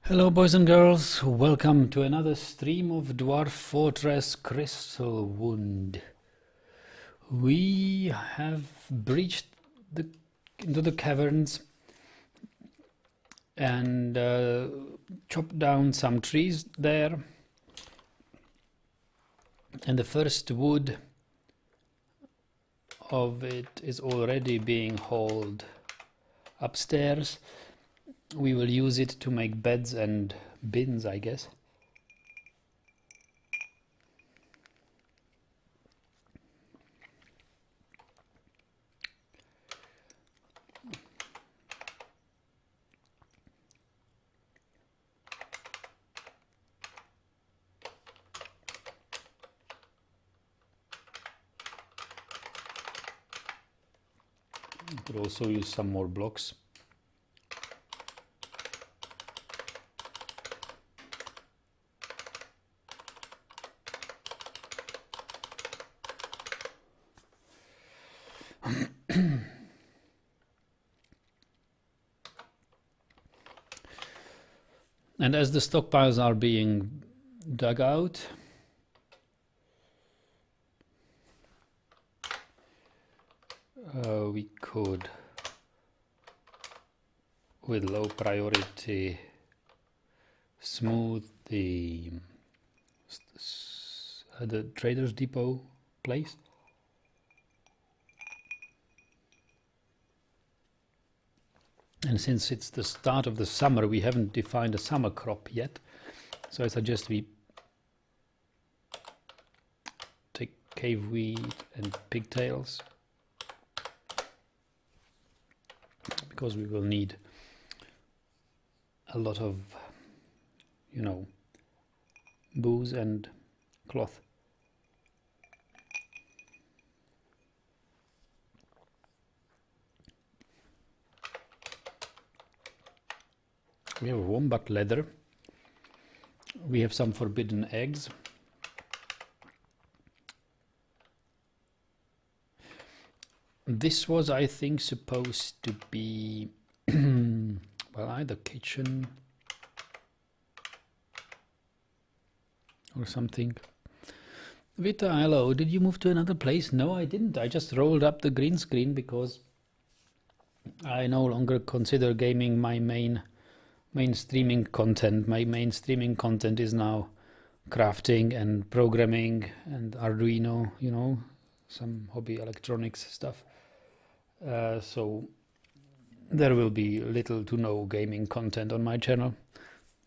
Hello boys and girls, welcome to another stream of Dwarf Fortress Crystalwound. We have breached into the caverns and chopped down some trees there, and the first wood of it is already being hauled upstairs. We will use it to make beds and bins, I guess. We could also use some more blocks. And as the stockpiles are being dug out, we could, with low priority, smooth the Trader's Depot place. And since it's the start of the summer, we haven't defined a summer crop yet. So I suggest we take cave wheat and pigtails, because we will need a lot of, booze and cloth. We have wombat leather. We have some forbidden eggs. This was, I think, supposed to be well, either kitchen or something. Vita, hello. Did you move to another place? No, I didn't. I just rolled up the green screen because I no longer consider gaming my main streaming content. My main streaming content is now crafting and programming and Arduino, some hobby electronics stuff. So there will be little to no gaming content on my channel.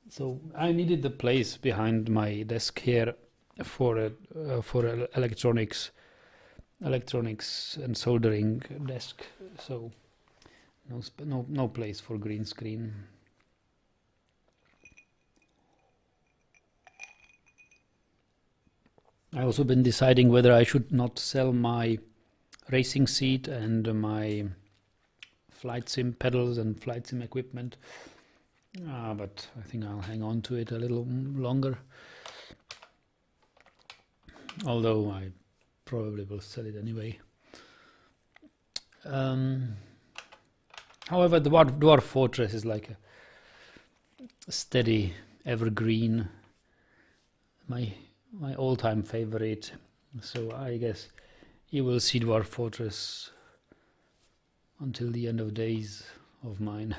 So I needed the place behind my desk here for electronics and soldering desk. So no place for green screen. I also been deciding whether I should not sell my racing seat and my flight sim pedals and flight sim equipment, but I think I'll hang on to it a little longer, although I probably will sell it anyway. However, the Dwarf Fortress is like a steady evergreen, my all-time favorite, so I guess you will see Dwarf Fortress until the end of days of mine.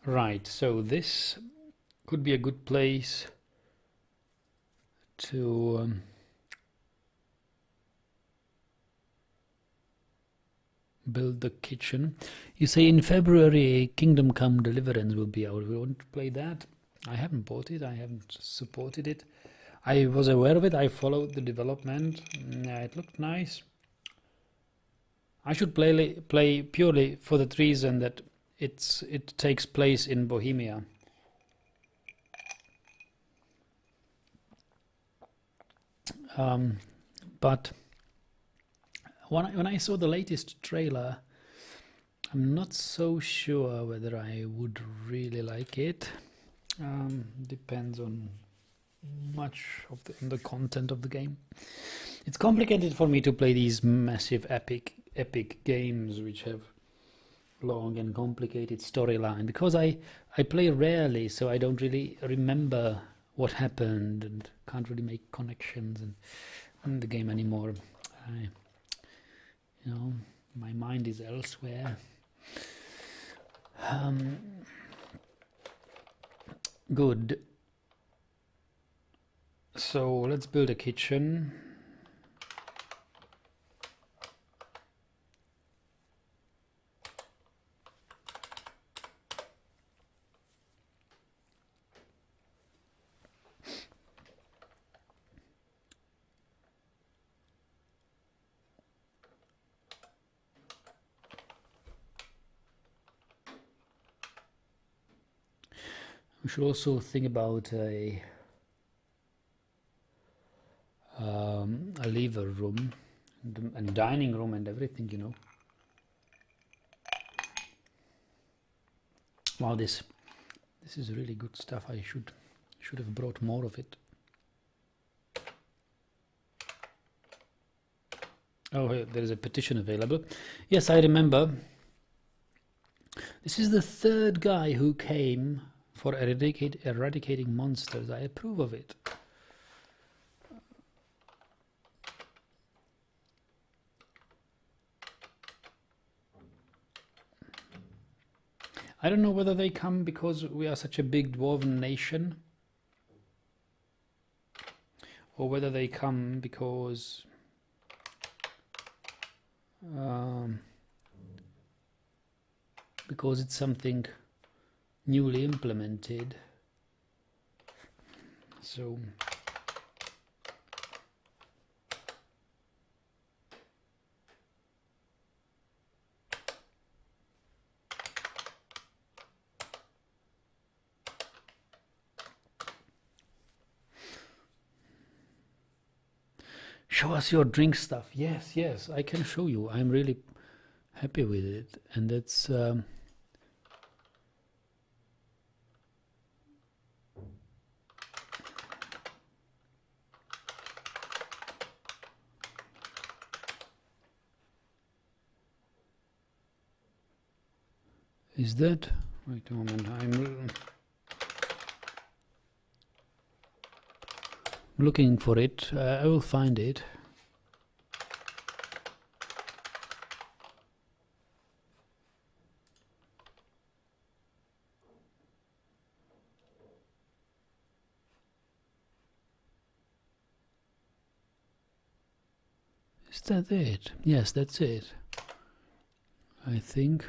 Right, so this could be a good place to build the kitchen. You say in February Kingdom Come Deliverance will be out. We won't play that. I haven't bought it. I haven't supported it. I was aware of it. I followed the development. Yeah, it looked nice. I should play purely for the reason that it takes place in Bohemia. But when I saw the latest trailer, I'm not so sure whether I would really like it. Depends on much of the content of the game. It's complicated for me to play these massive epic games which have long and complicated storyline because I play rarely, so I don't really remember what happened and can't really make connections in the game anymore. You know, my mind is elsewhere. Good. So let's build a kitchen. We should also think about a lever room and dining room and everything, you know. Wow, this is really good stuff. I should have brought more of it. Oh, there is a petition available. Yes, I remember. This is the third guy who came for eradicating monsters. I approve of it. I don't know whether they come because we are such a big dwarven nation, or whether they come because it's something newly implemented. So show us your drink stuff. Yes, I can show you. I'm really happy with it, and that's is that? Wait a moment. I'm looking for it. I will find it. Is that it? Yes, that's it. I think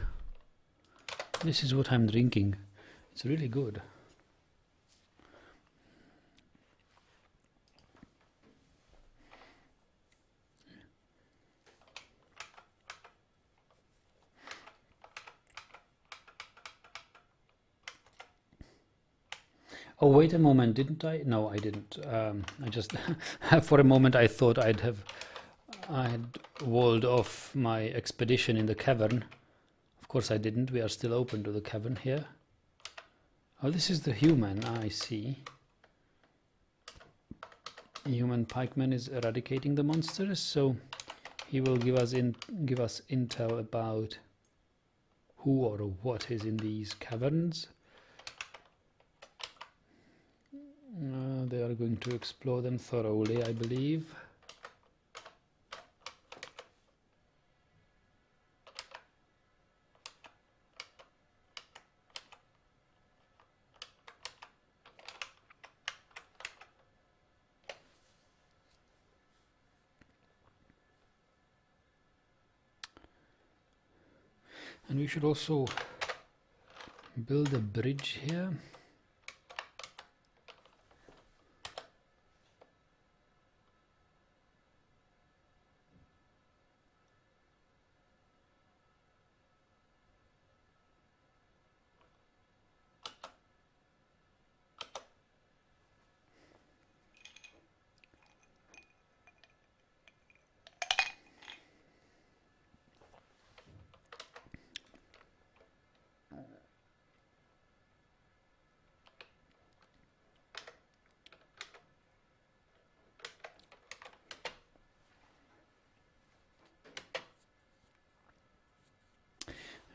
this is what I'm drinking. It's really good. Oh, wait a moment, didn't I? No, I didn't. I just, for a moment, I thought I had walled off my expedition in the cavern. Of course I didn't. We are still open to the cavern here. Oh, this is the human. I see. Human pikeman is eradicating the monsters, so he will give us intel about who or what is in these caverns. They are going to explore them thoroughly, I believe. And we should also build a bridge here.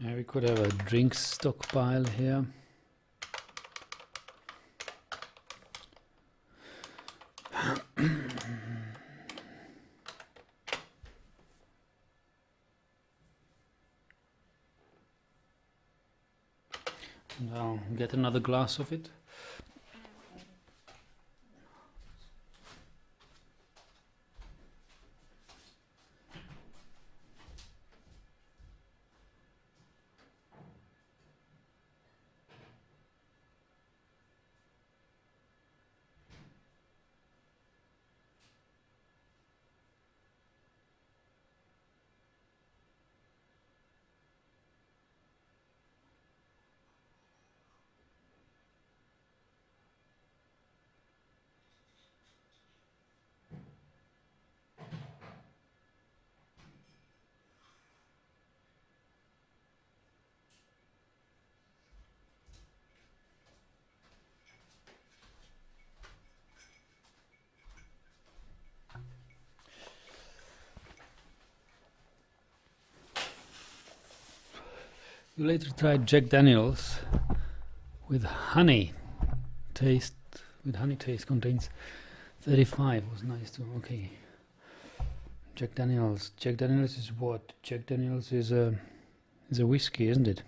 Yeah, we could have a drink stockpile here. And I'll get another glass of it. You later tried Jack Daniels with honey taste. With honey taste contains 35. Was nice too. Okay. Jack Daniels. Jack Daniels is what? Jack Daniels is a whiskey, isn't it?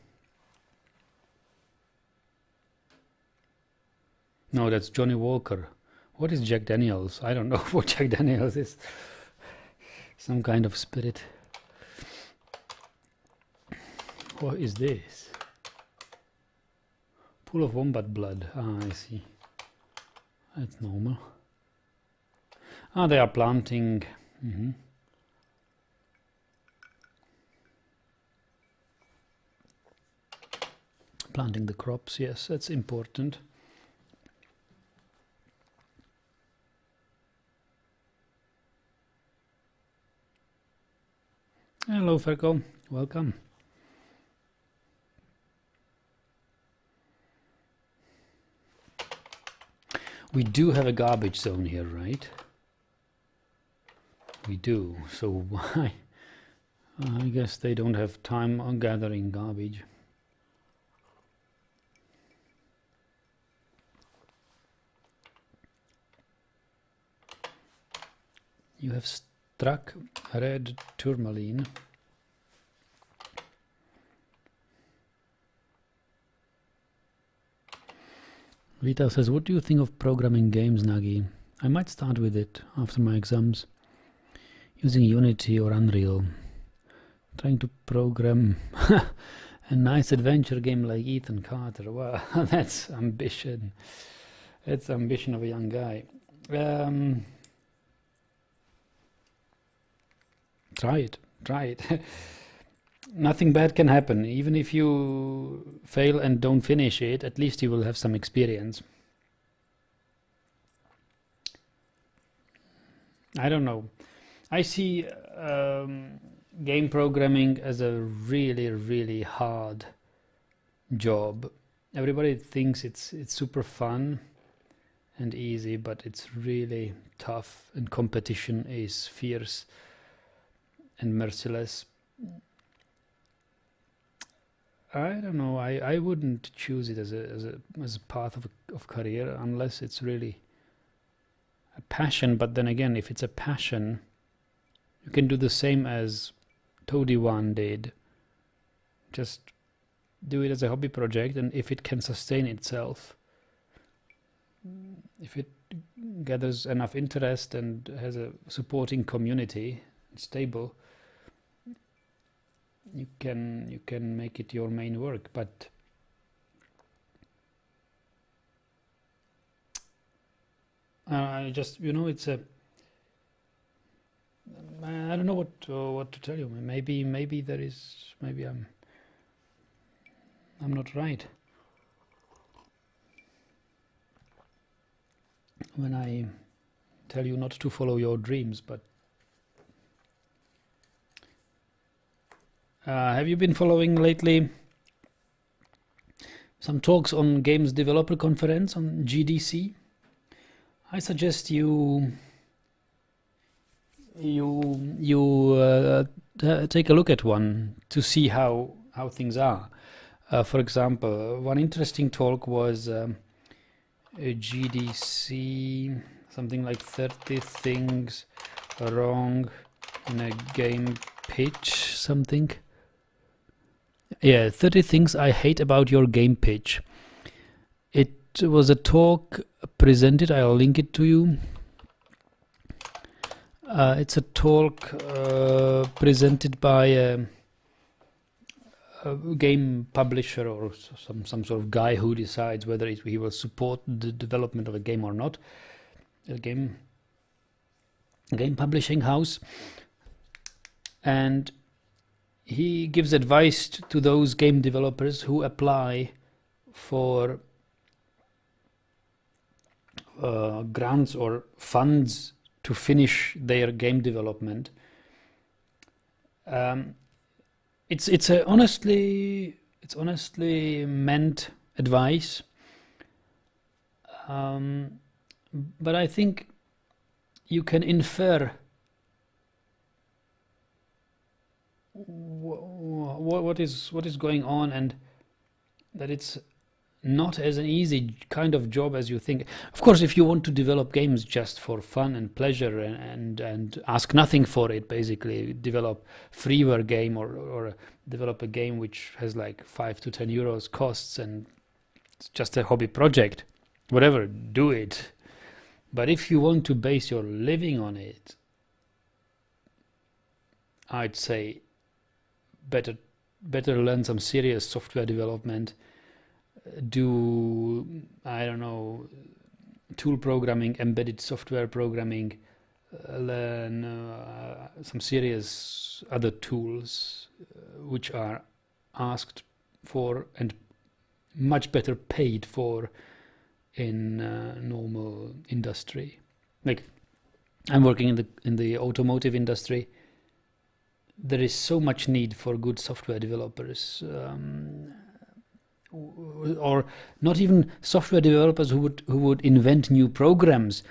No, that's Johnny Walker. What is Jack Daniels? I don't know what Jack Daniels is. Some kind of spirit. What is this? Pool of wombat blood. Ah, I see. That's normal. Ah, they are planting. Planting the crops, yes, that's important. Hello, Ferko. Welcome. We do have a garbage zone here, right? We do. So why? I guess they don't have time on gathering garbage. You have struck red tourmaline. Vita says, what do you think of programming games, Nagi? I might start with it after my exams, using Unity or Unreal. Trying to program a nice adventure game like Ethan Carter. Wow, that's ambition. That's ambition of a young guy. Try it. Nothing bad can happen. Even if you fail and don't finish it, at least you will have some experience. I don't know. I see game programming as a really, really hard job. Everybody thinks it's super fun and easy, but it's really tough, and competition is fierce and merciless. I don't know. I wouldn't choose it as a path of career unless it's really a passion. But then again, if it's a passion, you can do the same as Toady1 did. Just do it as a hobby project, and if it can sustain itself, if it gathers enough interest and has a supporting community, stable, you can make it your main work. But I just, it's a, I don't know what to tell you. Maybe there is, maybe I'm not right when I tell you not to follow your dreams. But have you been following lately some talks on Games Developer Conference on GDC? I suggest you take a look at one to see how how things are. For example, one interesting talk was a GDC, something like 30 things wrong in a game pitch, something. Yeah, 30 things I hate about your game pitch. It was a talk presented, I'll link it to you. It's a talk presented by a game publisher or some sort of guy who decides whether he will support the development of a game or not. A game publishing house, and he gives advice to those game developers who apply for grants or funds to finish their game development. It's honestly meant advice, but I think you can infer what is going on, and that it's not as an easy kind of job as you think. Of course, if you want to develop games just for fun and pleasure and ask nothing for it, basically develop freeware game or develop a game which has like 5 to 10 euros costs and it's just a hobby project, whatever, do it. But if you want to base your living on it, I'd say better learn some serious software development. Do, I don't know, tool programming, embedded software programming, learn some serious other tools which are asked for and much better paid for in normal industry. Like, I'm working in the automotive industry. There is so much need for good software developers, or not even software developers who would invent new programs,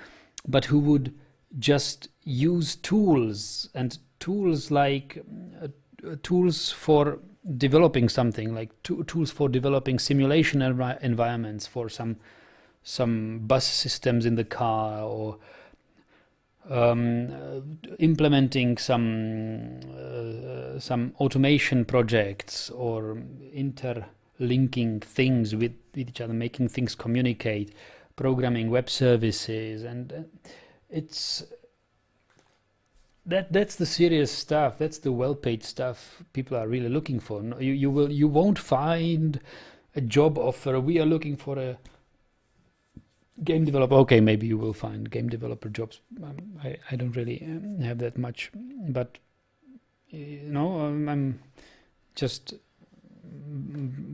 but who would just use tools, and tools like tools for developing something, like tools for developing simulation environments for some bus systems in the car, or implementing some automation projects, or interlinking things with each other, making things communicate, programming web services, and that's the serious stuff. That's the well-paid stuff people are really looking for. You won't find a job offer. We are looking for a game developer. Okay, maybe you will find game developer jobs. I don't really have that much, but I'm just,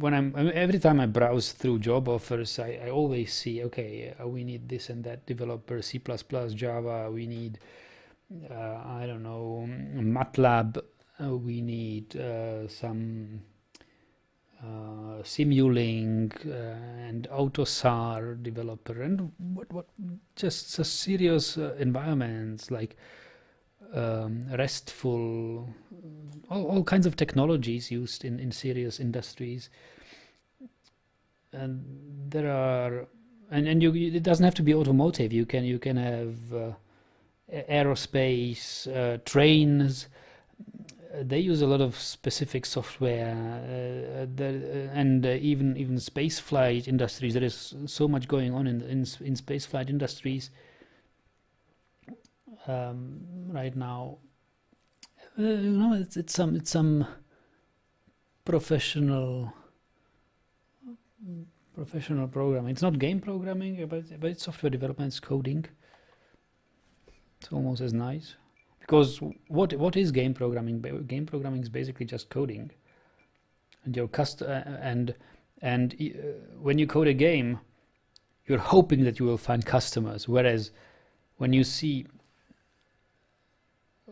every time I browse through job offers, I always see, okay, we need this and that developer, C++, Java, we need I don't know, MATLAB, we need some Simulink and AutoSAR developer, and what just serious environments like RESTful, all kinds of technologies used in serious industries. And there are, and it doesn't have to be automotive. You can have aerospace, trains. They use a lot of specific software, and even space flight industries. There is so much going on in space flight industries right now. It's some professional programming. It's not game programming, but it's software development, it's coding. It's almost as nice. Because what is game programming? Game programming is basically just coding, and your when you code a game, you're hoping that you will find customers. Whereas when you see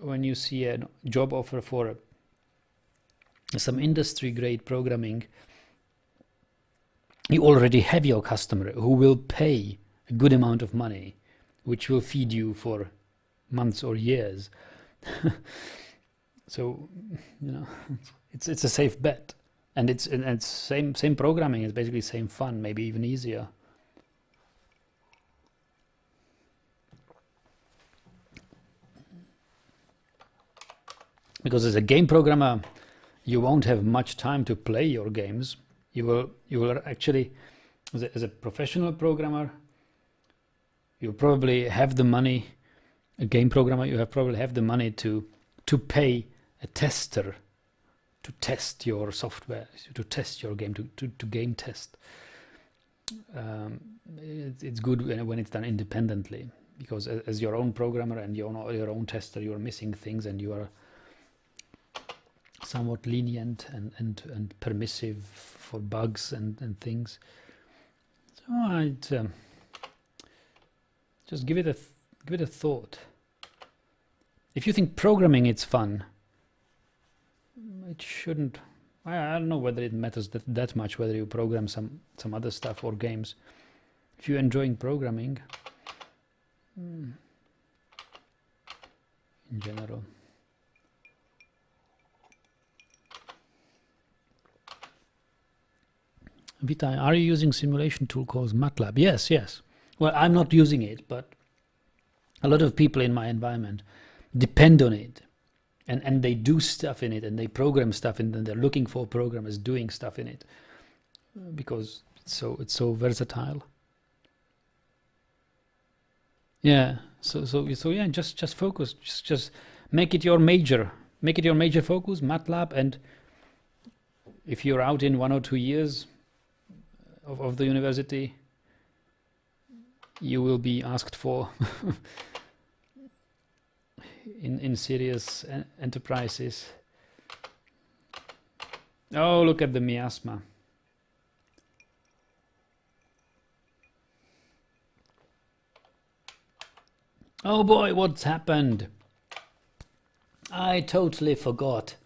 a job offer for some industry grade programming, you already have your customer who will pay a good amount of money, which will feed you for months or years. So it's a safe bet. and it's same programming. It's basically same fun, maybe even easier. Because as a game programmer, you won't have much time to play your games. You will actually, as a professional programmer, you probably have the money. A game programmer, you probably have the money to pay a tester to test your software, to test your game, to game test. It's good when it's done independently, because as your own programmer and your own tester, you are missing things, and you are somewhat lenient and permissive for bugs and things. So I'd just give it a thought. If you think programming is fun, it shouldn't. I don't know whether it matters that much whether you program some other stuff or games. If you're enjoying programming, in general. Vita, are you using simulation tool called MATLAB? Yes. Well, I'm not using it, but a lot of people in my environment depend on it, and they do stuff in it, and they program stuff in it, and they're looking for programmers doing stuff in it, because it's so versatile. Yeah. So yeah, just focus. Just make it your major. Make it your major focus, MATLAB, and if you're out in 1 or 2 years of the university, you will be asked for in serious enterprises. Oh, look at the miasma. Oh boy, what's happened? I totally forgot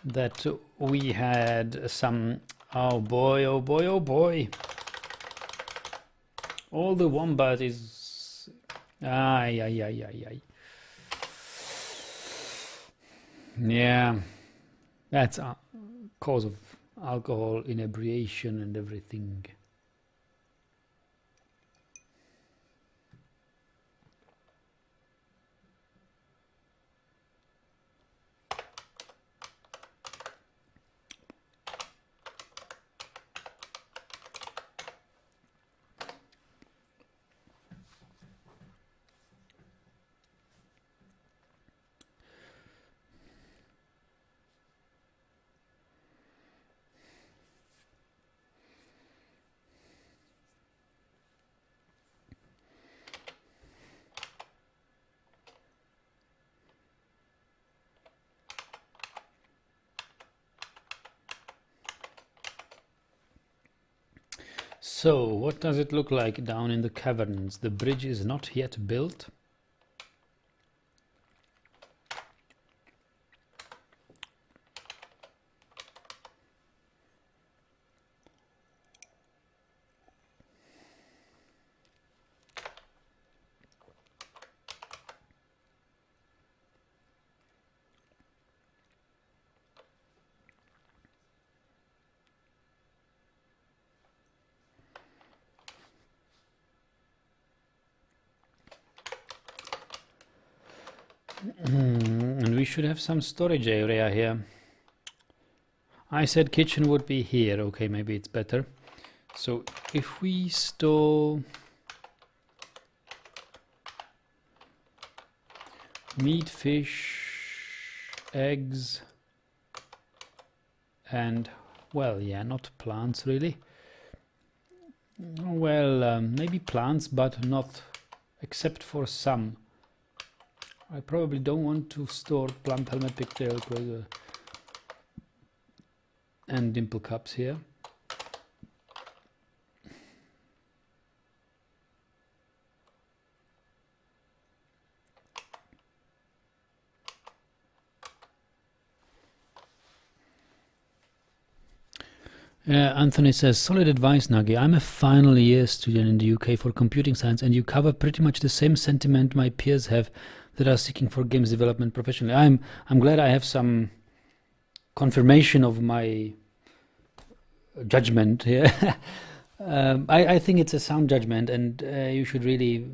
that we had some. Oh boy, oh boy, oh boy. All the wombat is. Ay. Yeah, that's a cause of alcohol inebriation and everything. So, what does it look like down in the caverns? The bridge is not yet built. And we should have some storage area here. I said kitchen would be here. Okay, maybe it's better. So if we store meat, fish, eggs, and, well, yeah, not plants really. Well, maybe plants, but not, except for some. I probably don't want to store plump helmet, pigtail, and dimple cups here. Anthony says, solid advice, Nagi. I'm a final year student in the UK for computing science, and you cover pretty much the same sentiment my peers have that are seeking for games development professionally. I'm glad I have some confirmation of my judgment here. I think it's a sound judgment, and you should really.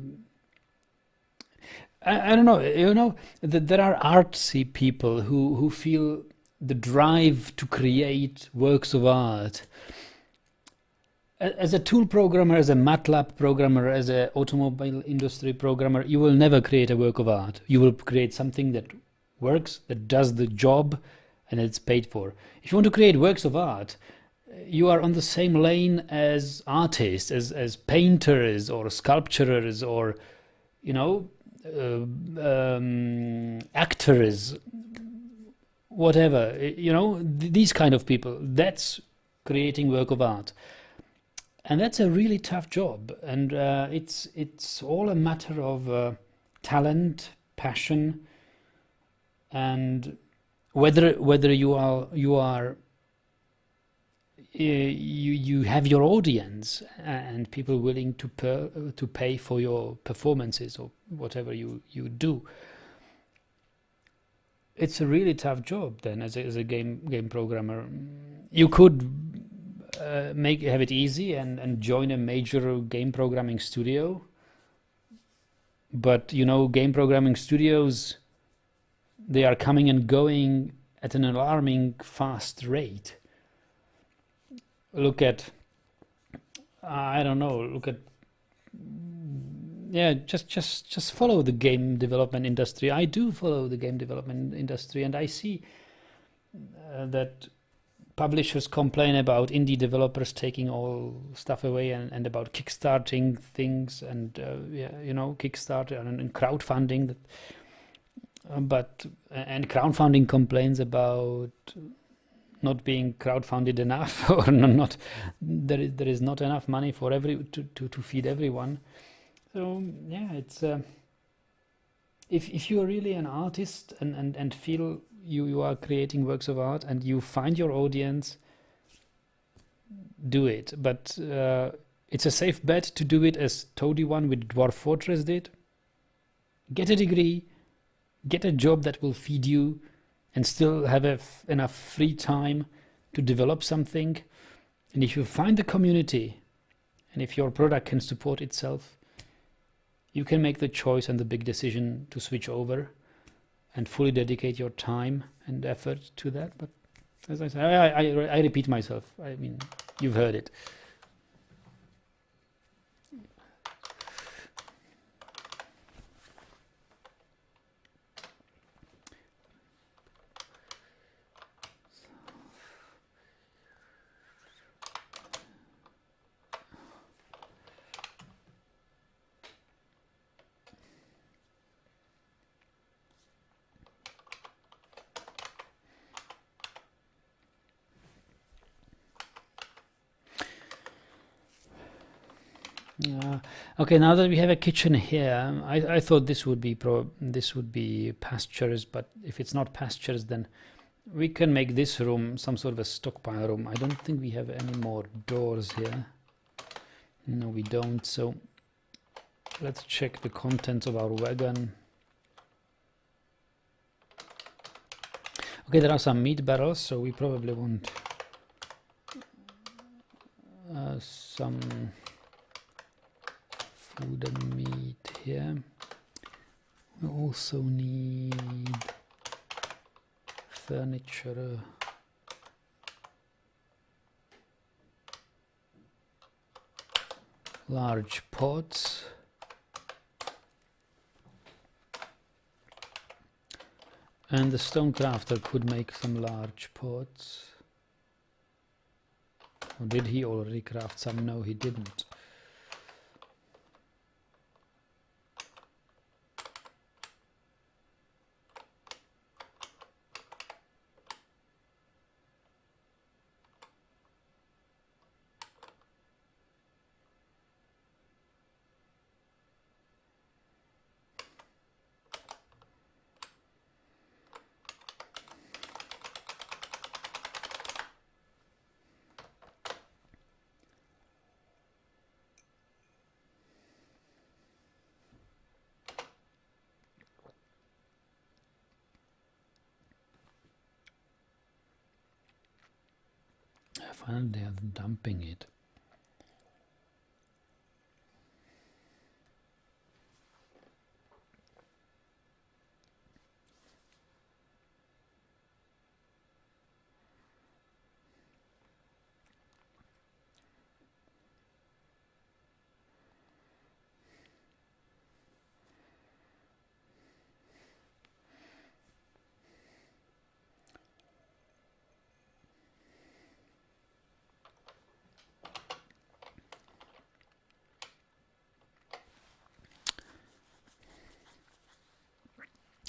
I don't know. There are artsy people who feel the drive to create works of art. As a tool programmer, as a MATLAB programmer, as an automobile industry programmer, you will never create a work of art. You will create something that works, that does the job, and it's paid for. If you want to create works of art, you are on the same lane as artists, as painters or sculptors or, actors, whatever. These kind of people. That's creating work of art. And that's a really tough job, and it's all a matter of talent, passion, and whether you have your audience and people willing to pay for your performances or whatever you do. It's a really tough job then as a game programmer. You could have it easy and join a major game programming studio, but game programming studios, they are coming and going at an alarming fast rate. Look at just follow the game development industry. I do follow the game development industry, and I see that publishers complain about indie developers taking all stuff away and about kickstarting things and Kickstarter and crowdfunding and crowdfunding complains about not being crowdfunded enough or not there is not enough money for to feed everyone. So yeah, it's if you are really an artist and feel you are creating works of art and you find your audience, do it. But it's a safe bet to do it as Toady One with Dwarf Fortress did. Get a degree, get a job that will feed you, and still have enough free time to develop something. And if you find the community, and if your product can support itself, you can make the choice and the big decision to switch over and fully dedicate your time and effort to that. But as I say, I repeat myself. I mean, you've heard it. Okay, now that we have a kitchen here, I thought this would be pastures, but if it's not pastures, then we can make this room some sort of a stockpile room. I don't think we have any more doors here. No, we don't. So let's check the contents of our wagon. Okay, there are some meat barrels, so we probably want some food and meat here. We also need furniture. Large pots. And the stone crafter could make some large pots. Or did he already craft some? No, he didn't. finally they are dumping it.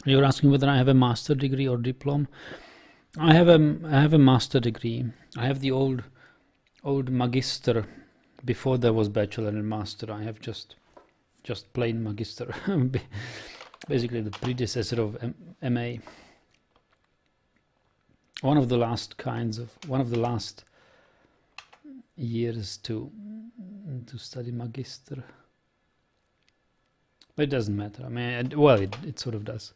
You're asking whether I have a master degree or diploma. I have a master degree. I have the old magister. Before there was bachelor and master, I have just plain magister. Basically the predecessor of MA. One of the last years to study magister. But it doesn't matter. I mean, well, it sort of does.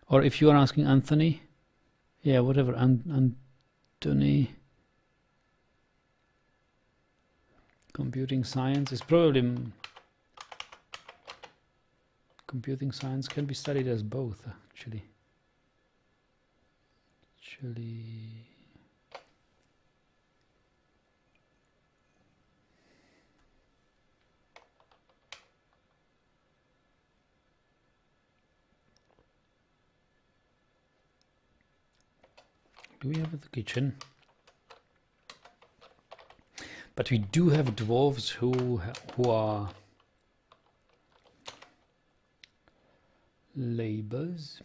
Or if you are asking Anthony, yeah, whatever, Anthony. Computing science is probably... Computing science can be studied as both, actually. Do we have the kitchen? But we do have dwarves who are laborers.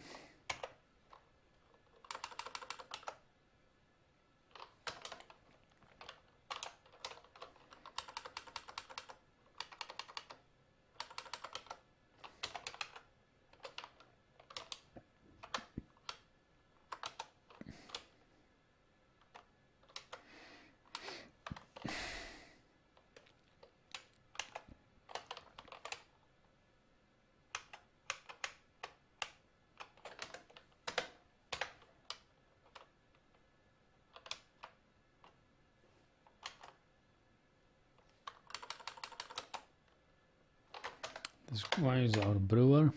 This one is our brewer.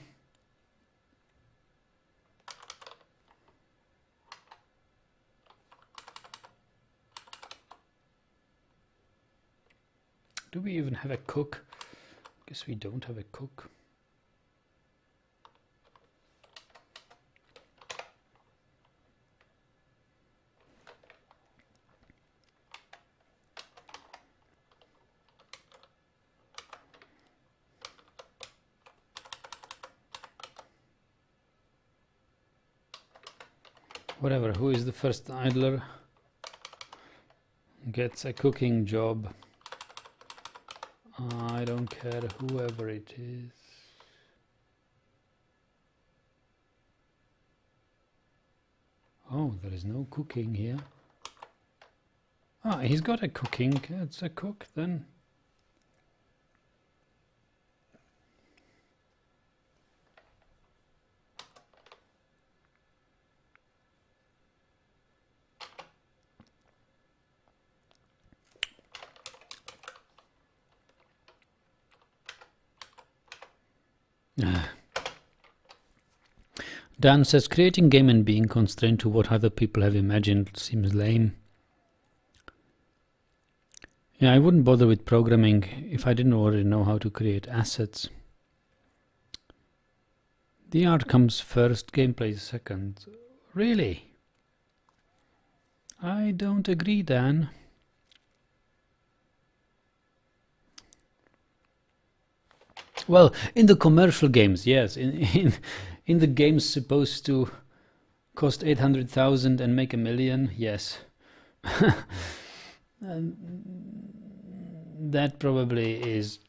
Do we even have a cook? Guess we don't have a cook. Whatever, who is the first idler gets a cooking job. I don't care whoever it is. Oh, there is no cooking here. Ah, he's got a cooking. It's a cook then. Dan says, creating game and being constrained to what other people have imagined seems lame. Yeah, I wouldn't bother with programming if I didn't already know how to create assets. The art comes first, gameplay second. Really? I don't agree, Dan. Well, in the commercial games, yes. In the games supposed to cost 800,000 and make 1 million, yes. That probably is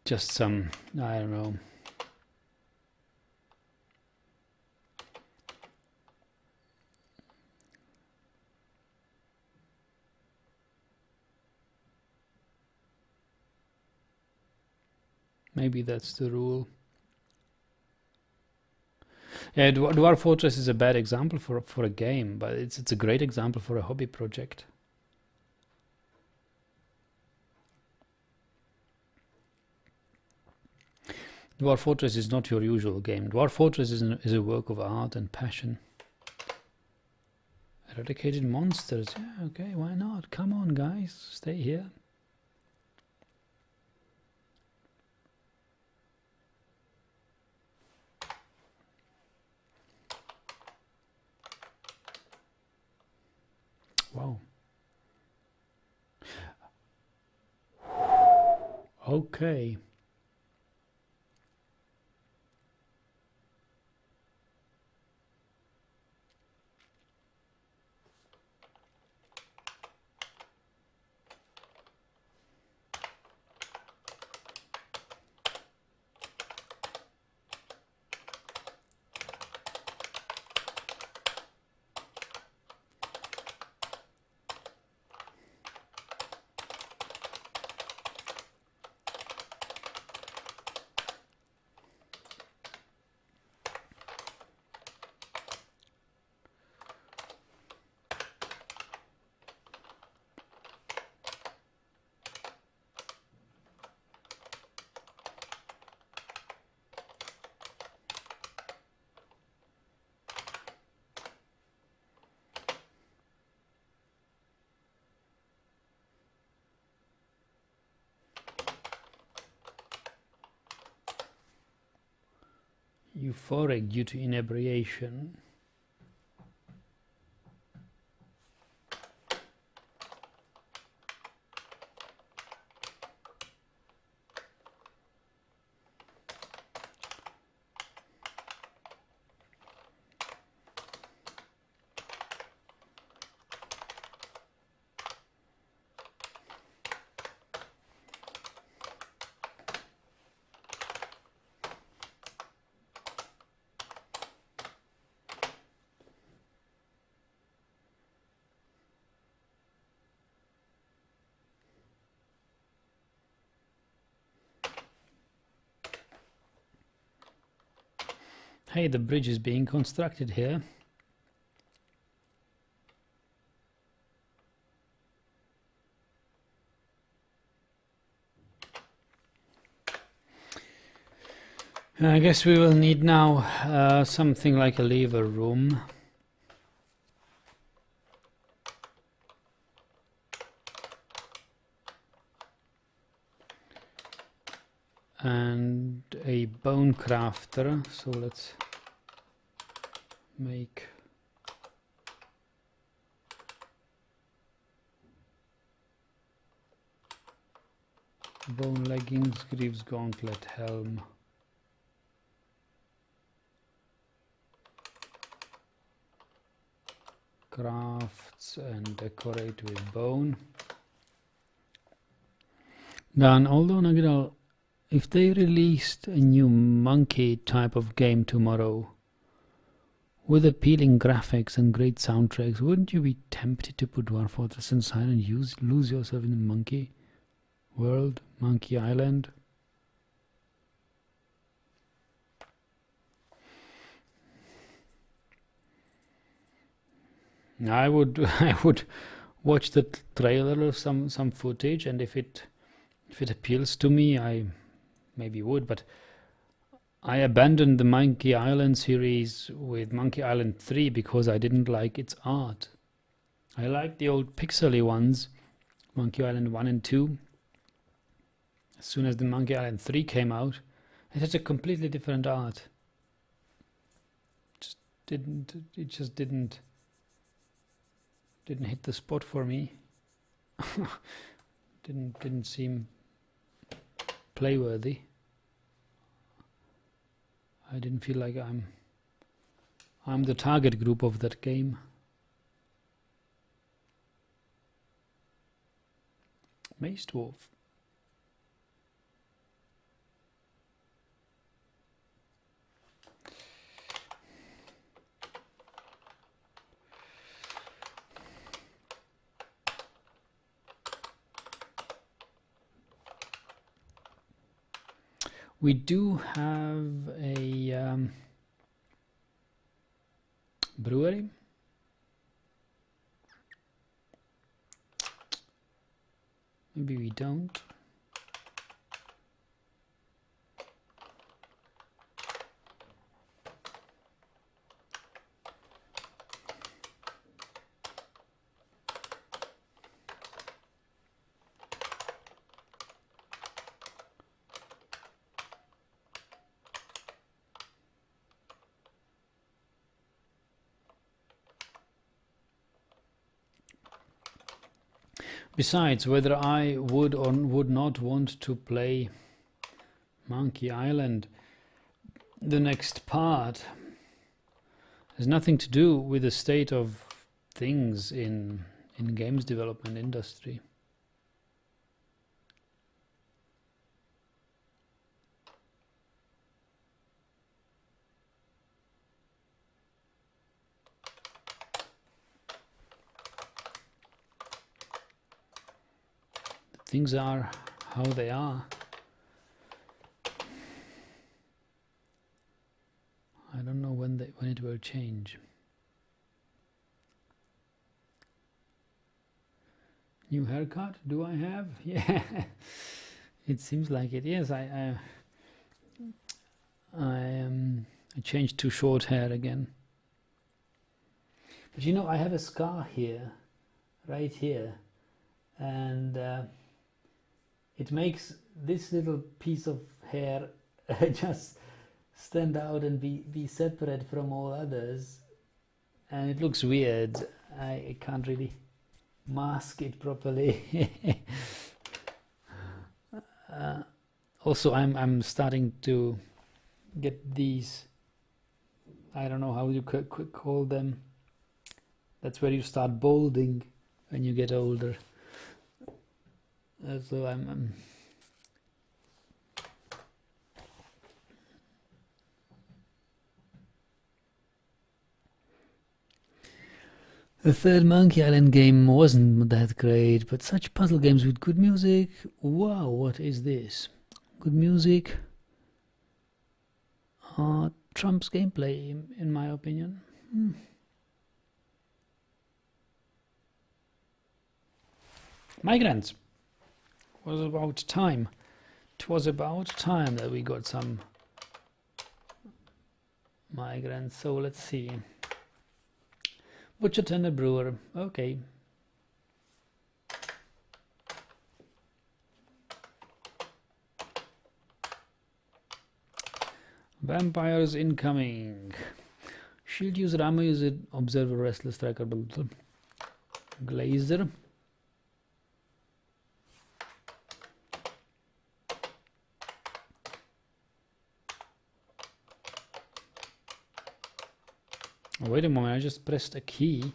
just some, I don't know. Maybe that's the rule. Yeah, Dwarf Fortress is a bad example for a game, but it's a great example for a hobby project. Dwarf Fortress is not your usual game. Dwarf Fortress is a work of art and passion. Eradicated monsters. Yeah, okay, why not? Come on, guys, stay here. Wow. Okay. Euphoric due to inebriation. Hey, the bridge is being constructed here. I guess we will need now something like a lever room. And a bone crafter, so let's make bone leggings, Greaves gauntlet, helm. Crafts and decorate with bone. Done. Although Nagidal, if they released a new monkey type of game tomorrow with appealing graphics and great soundtracks, wouldn't you be tempted to put Dwarf Fortress inside and lose yourself in the monkey world, Monkey Island? I would watch the trailer or some footage, and if it appeals to me, I maybe would, but I abandoned the Monkey Island series with Monkey Island 3 because I didn't like its art. I liked the old pixely ones, Monkey Island 1 and 2. As soon as the Monkey Island 3 came out, it had a completely different art. It just didn't hit the spot for me. didn't seem playworthy. I didn't feel like I'm the target group of that game. Mace Dwarf. We do have a brewery. Maybe we don't. Besides, whether I would or would not want to play Monkey Island, the next part, has nothing to do with the state of things in games development industry. Things are how they are. I don't know when it will change. New haircut? Do I have? Yeah, it seems like it. Yes, I changed to short hair again. But you know, I have a scar here, right here, and it makes this little piece of hair just stand out and be separate from all others, and it looks weird. I can't really mask it properly. Also, I'm starting to get these, I don't know how you could call them. That's where you start balding when you get older. So I'm the third Monkey Island game wasn't that great, but such puzzle games with good music. Wow, what is this? Good music trumps gameplay, in my opinion. Migrants. Was about time. It was about time that we got some migrants. So let's see. Butcher, tender, brewer. Okay. Vampires incoming. Shield user, ammo user, observer, restless, tracker, glazer. Oh, wait a moment, I just pressed a key.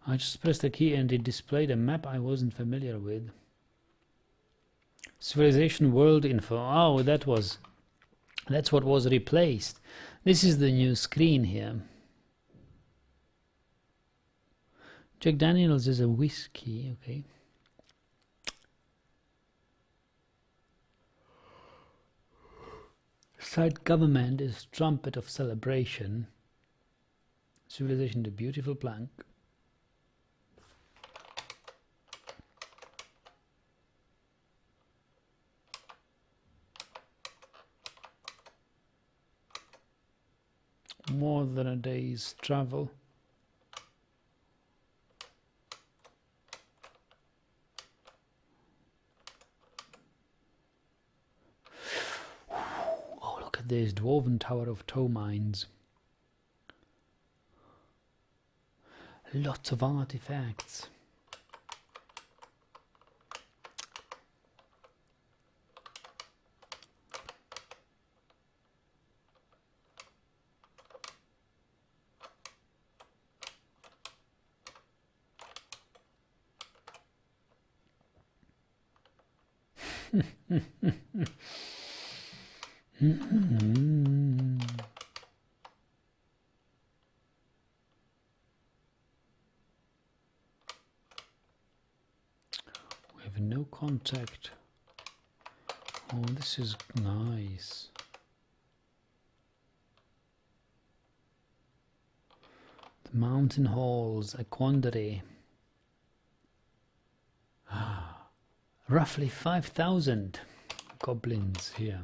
I just pressed a key and it displayed a map I wasn't familiar with. Civilization world info. Oh, that's what was replaced. This is the new screen here. Jack Daniels is a whiskey, okay. Side government is trumpet of celebration. Civilization, the beautiful plank. More than a day's travel. Oh, look at this Dwarven Tower of Tow Mines. Lots of artifacts. have no contact. Oh, this is nice. The mountain halls, a quandary. Roughly 5,000 goblins here.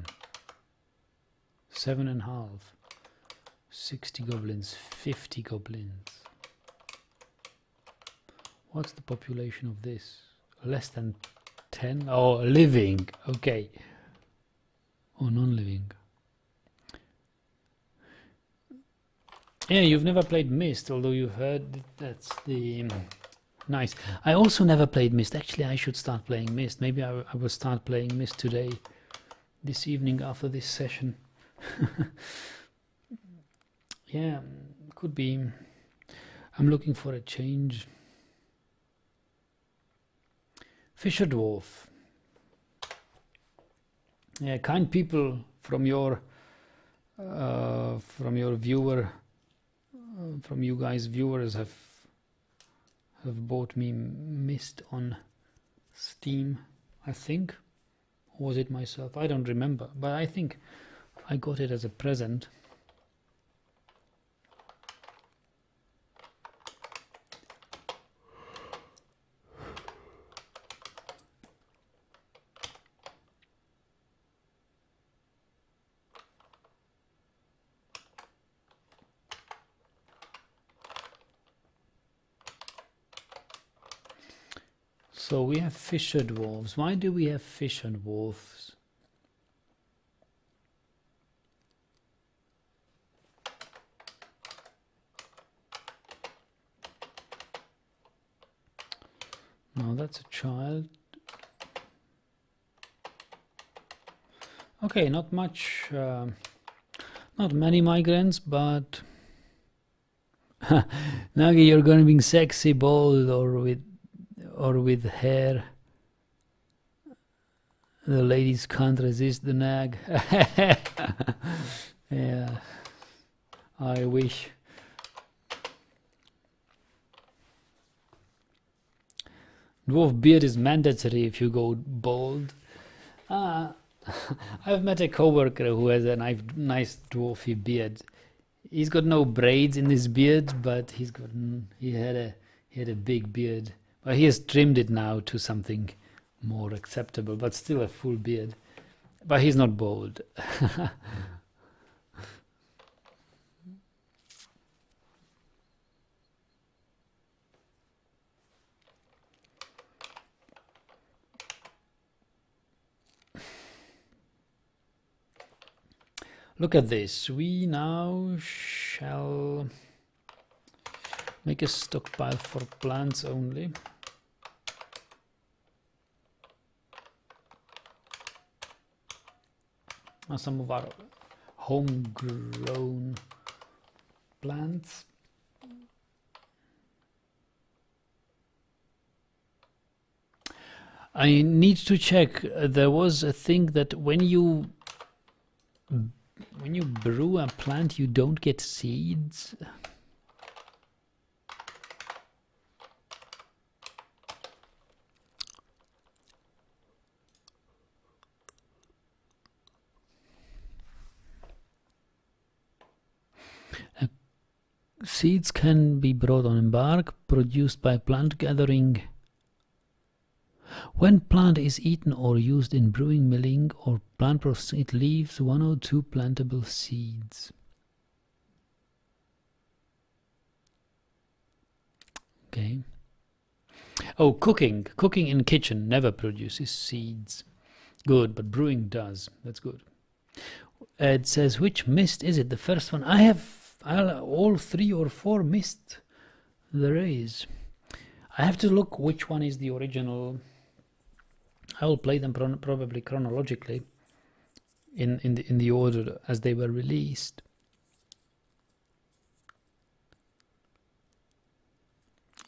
7.5. 60 goblins, 50 goblins. What's the population of this? Less than 10? Oh, living. Okay. Or non-living. Yeah, you've never played Myst, although you've heard that's the... Nice. I also never played Myst. Actually, I should start playing Myst. Maybe I will start playing Myst today, this evening after this session. Yeah, could be. I'm looking for a change. Fisher Dwarf. Yeah, kind people from your viewer, from you guys viewers have bought me Myst on Steam, I think. Or was it myself? I don't remember, but I think I got it as a present. So we have fisher dwarves. Why do we have fisher dwarves? No, that's a child. Okay, not much, not many migrants, but Nagi, you're gonna be sexy, bald, or with hair. The ladies can't resist the nag. Yeah, I wish. Dwarf beard is mandatory if you go bald. I've met a coworker who has a nice dwarfy beard. He's got no braids in his beard, but he had a big beard. But he has trimmed it now to something more acceptable, but still a full beard. But he's not bald. Look at this. We now shall make a stockpile for plants only. Some of our homegrown plants. I need to check. There was a thing that when you brew a plant, you don't get seeds. Seeds can be brought on bark produced by plant gathering. When plant is eaten or used in brewing, milling, or plant processing, it leaves 1 or 2 plantable seeds. Okay. Oh, cooking in kitchen never produces seeds. Good, but brewing does. That's good. It says, which Myst is it? The first one. I have all 3 or 4 Myst there is. I have to look which one is the original. I will play them probably chronologically in the order as they were released.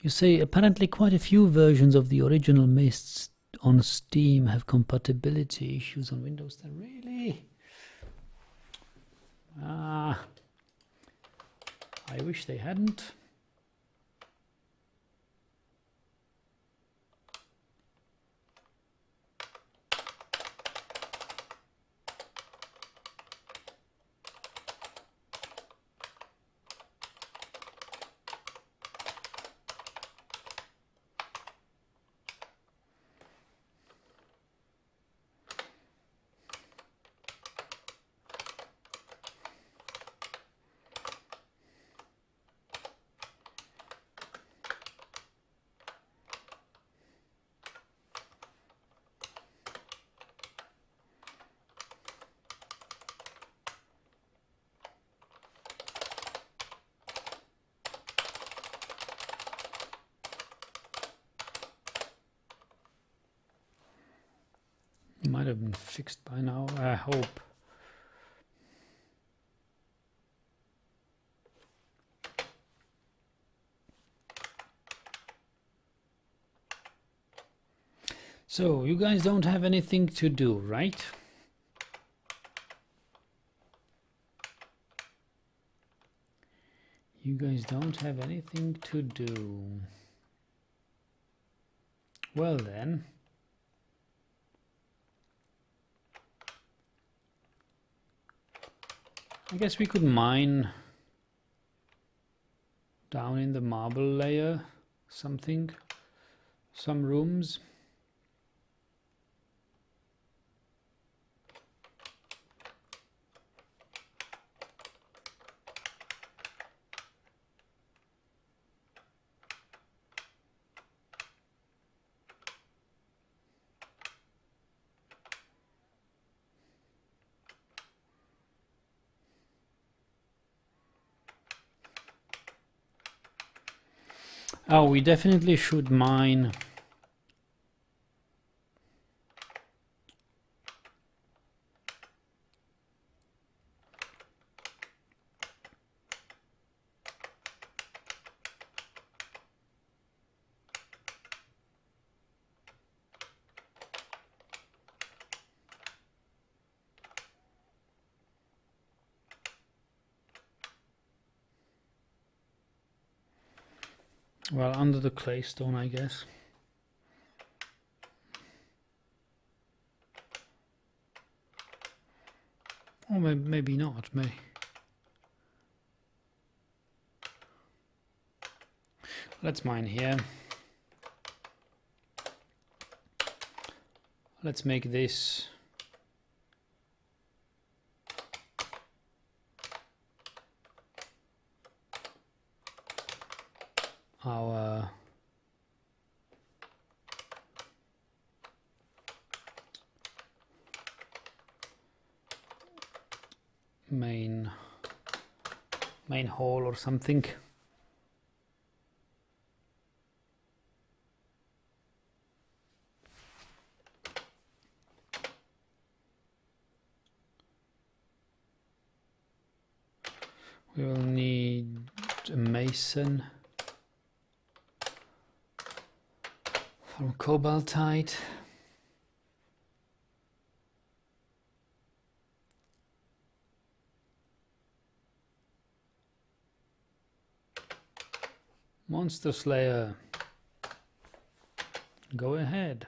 You say apparently quite a few versions of the original Mysts on Steam have compatibility issues on Windows 10. Really? I wish they hadn't. Might have been fixed by now, I hope. So, you guys don't have anything to do, right? You guys don't have anything to do. Well then. I guess we could mine down in the marble layer something, some rooms. Oh, we definitely should mine. Well, under the claystone, I guess. Or maybe not. Let's mine here. Let's make this our main hall or something. We will need a mason from cobaltite. Monster Slayer, go ahead.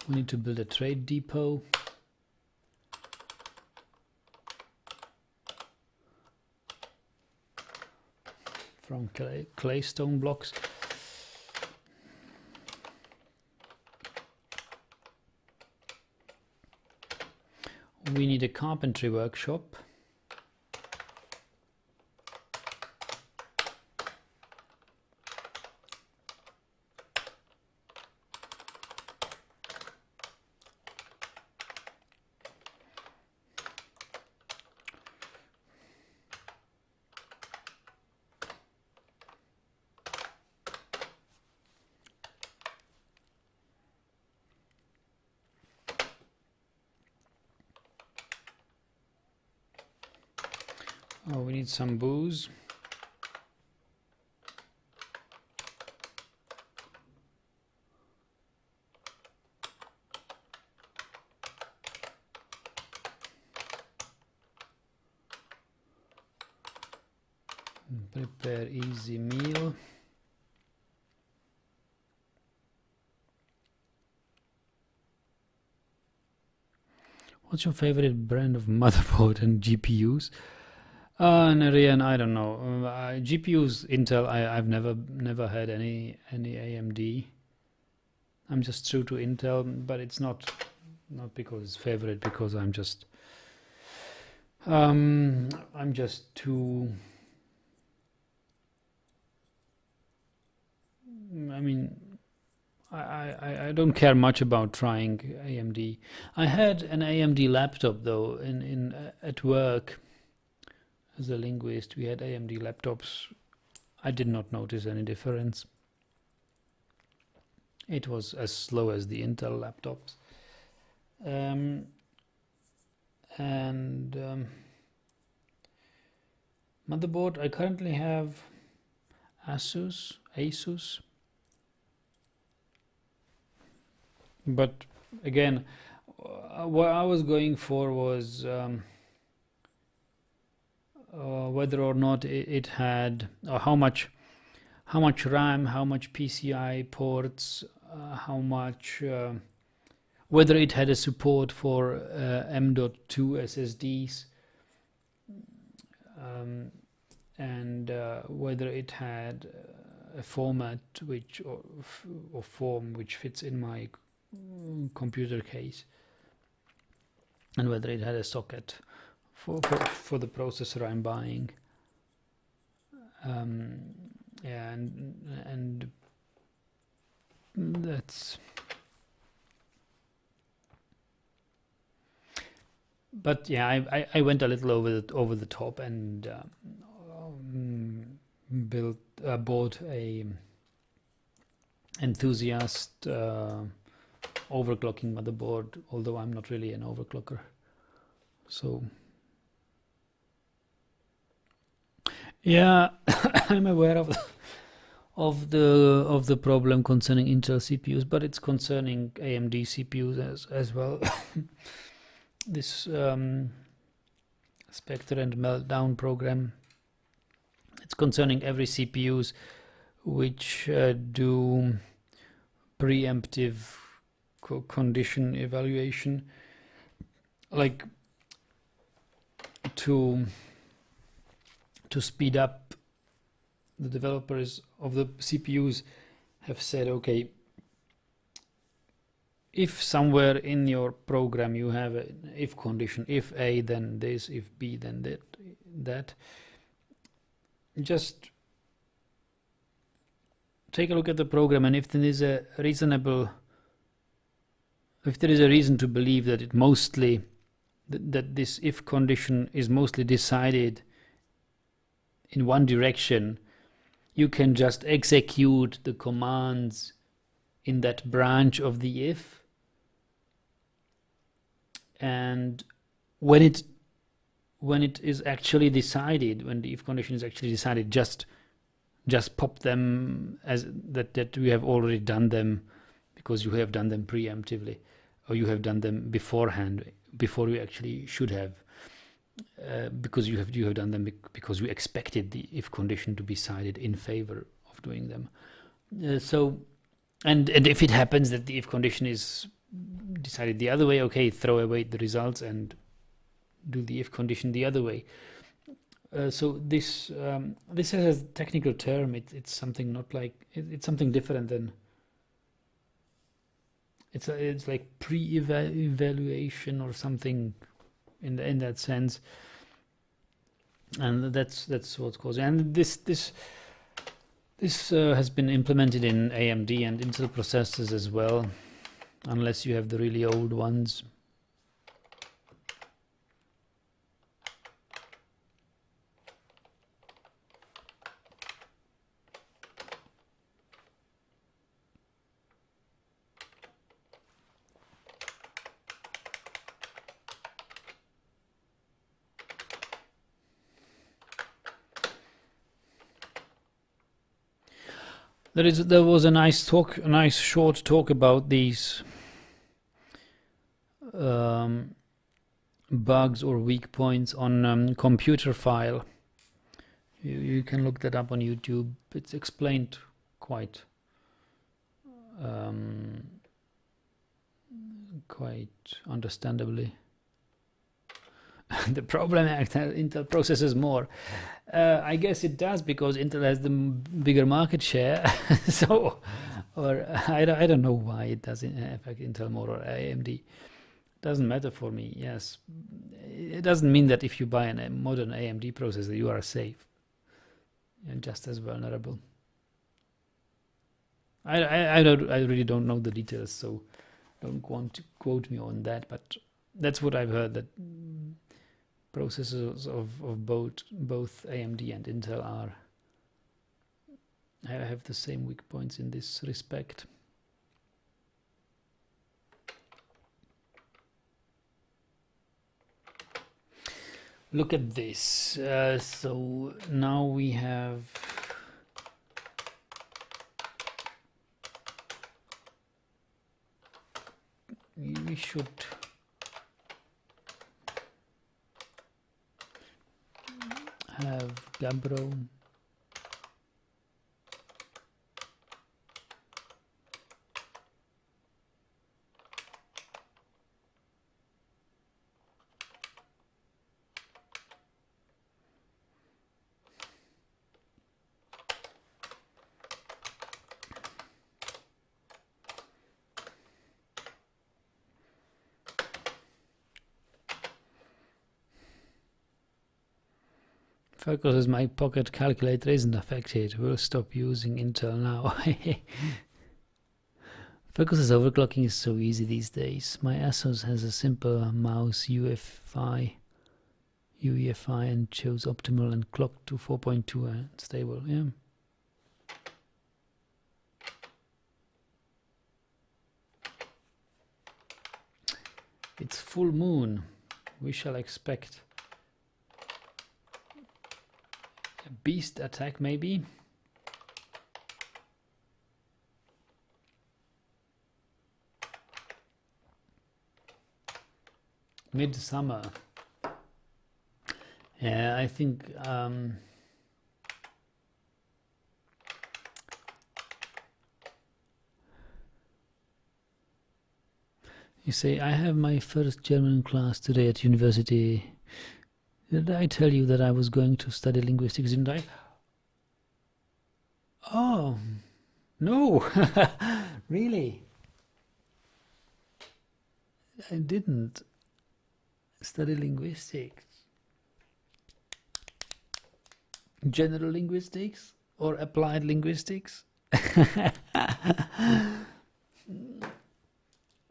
We need to build a trade depot. From claystone blocks. We need a carpentry workshop. Oh, we need some booze. Prepare easy meal. What's your favorite brand of motherboard and GPUs? Narian, I don't know. GPUs, Intel. I've never had any AMD. I'm just true to Intel, but it's not because it's favorite. Because I'm just too I mean, I don't care much about trying AMD. I had an AMD laptop though in at work. As a linguist, we had AMD laptops. I did not notice any difference. It was as slow as the Intel laptops. Motherboard, I currently have Asus. But again, what I was going for was whether or not it had, or how much RAM, how much PCI ports, how much, whether it had a support for M.2 SSDs, and whether it had a format or form which fits in my computer case, and whether it had a socket for the processor I'm buying. Yeah, and that's. But yeah, I went a little over the top and bought a enthusiast overclocking motherboard, although I'm not really an overclocker. So yeah, I'm aware of the problem concerning Intel CPUs, but it's concerning AMD CPUs as well. This Spectre and Meltdown program, it's concerning every CPUs which do preemptive condition evaluation, like to speed up. The developers of the CPUs have said, okay, if somewhere in your program you have an if condition, if A then this, if B then that, just take a look at the program, and if there is a reason to believe that that this if condition is mostly decided in one direction, you can just execute the commands in that branch of the if, and when it is actually decided, when the if condition is actually decided, just pop them as that you have already done them, because you have done them preemptively, or you have done them beforehand, before you actually should have, because you have done them because you expected the if condition to be decided in favor of doing them. So and if it happens that the if condition is decided the other way, okay, throw away the results and do the if condition the other way. So this has a technical term. It's something not like it's something different than it's like pre-evaluation or something in that sense, and that's what's causing. And this has been implemented in AMD and Intel processors as well, unless you have the really old ones. There was a nice short talk about these bugs or weak points on computer file. You can look that up on YouTube. It's explained quite understandably. The problem is that Intel processes more. I guess it does, because Intel has the bigger market share. So, or I don't know why it doesn't affect Intel more or AMD. Doesn't matter for me. Yes, it doesn't mean that if you buy a modern AMD processor you are safe and just as vulnerable. I really don't know the details, so don't want to quote me on that, but that's what I've heard, that processors of both AMD and Intel have the same weak points in this respect. Look at this. So now we have we should have Gabbro. Focus as my pocket calculator isn't affected. We'll stop using Intel now. Focus as overclocking is so easy these days. My Asus has a simple mouse UEFI and chose optimal and clocked to 4.2 and stable. Yeah. It's full moon. We shall expect a beast attack, maybe. Midsummer. Yeah, I think you say, I have my first German class today at university. Did I tell you that I was going to study linguistics, didn't I? Oh, no. Really? I didn't study linguistics. General linguistics or applied linguistics?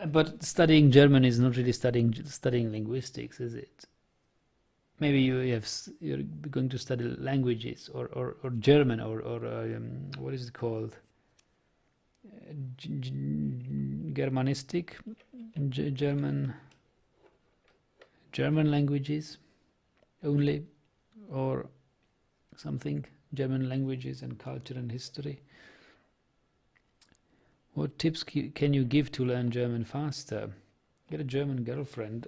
But studying German is not really studying linguistics, is it? Maybe you're going to study languages or German or what is it called? Germanistic, German languages only, or something. German languages and culture and history. What tips can you give to learn German faster? Get a German girlfriend,